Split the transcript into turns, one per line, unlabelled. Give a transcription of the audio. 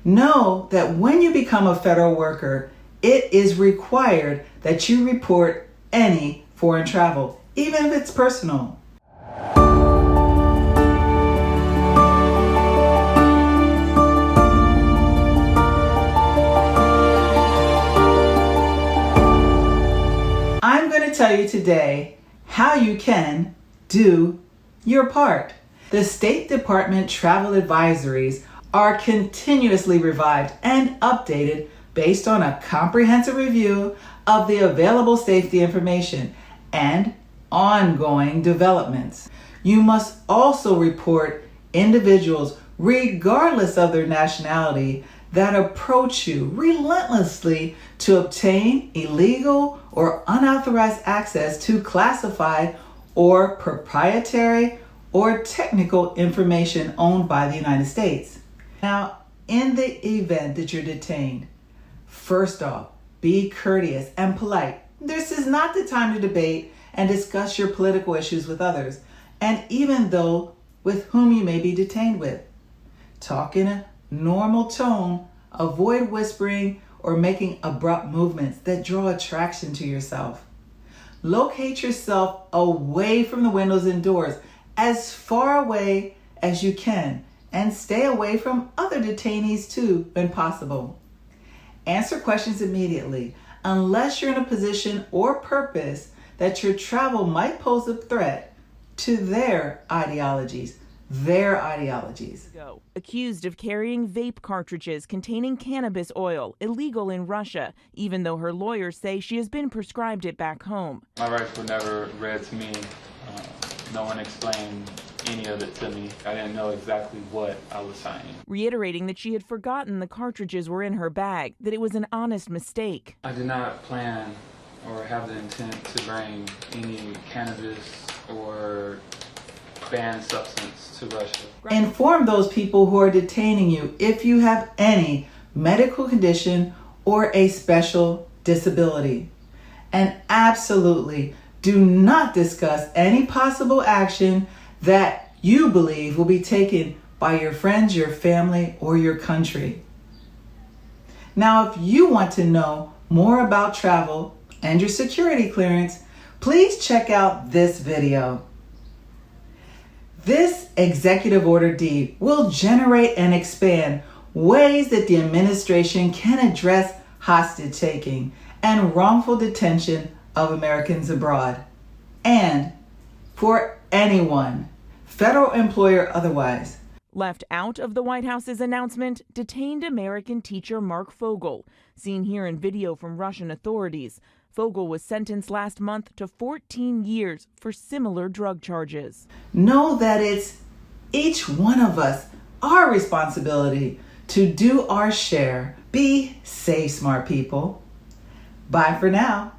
Know that when you become a federal worker, it is required that you report any foreign travel, even if it's personal. I'm going to tell you today how you can do your part. The State Department travel advisories are continuously revived and updated based on a comprehensive review of the available safety information and ongoing developments. You must also report individuals, regardless of their nationality, that approach you relentlessly to obtain illegal or unauthorized access to classified or proprietary or technical information owned by the United States. Now, in the event that you're detained, first off, be courteous and polite. This is not the time to debate and discuss your political issues with others, and even though with whom you may be detained with. Talk in a normal tone, avoid whispering or making abrupt movements that draw attraction to yourself. Locate yourself away from the windows and doors, as far away as you can, and stay away from other detainees too when possible. Answer questions immediately, unless you're in a position or purpose that your travel might pose a threat to their ideologies.
Accused of carrying vape cartridges containing cannabis oil, illegal in Russia, even though her lawyers say she has been prescribed it back home.
My rights were never read to me. No one explained any of it to me. I didn't know exactly what I was signing.
Reiterating that she had forgotten the cartridges were in her bag, that it was an honest mistake.
I did not plan or have the intent to bring any cannabis or banned substance to Russia.
Inform those people who are detaining you if you have any medical condition or a special disability. And absolutely do not discuss any possible action that you believe will be taken by your friends, your family, or your country. Now, if you want to know more about travel and your security clearance, please check out this video. This executive order deed will generate and expand ways that the administration can address hostage taking and wrongful detention of Americans abroad. And for anyone, federal employer otherwise.
Left out of the White House's announcement, detained American teacher Mark Fogel, seen here in video from Russian authorities. Fogel was sentenced last month to 14 years for similar drug charges.
Know that it's each one of us, our responsibility to do our share. Be safe, smart people. Bye for now.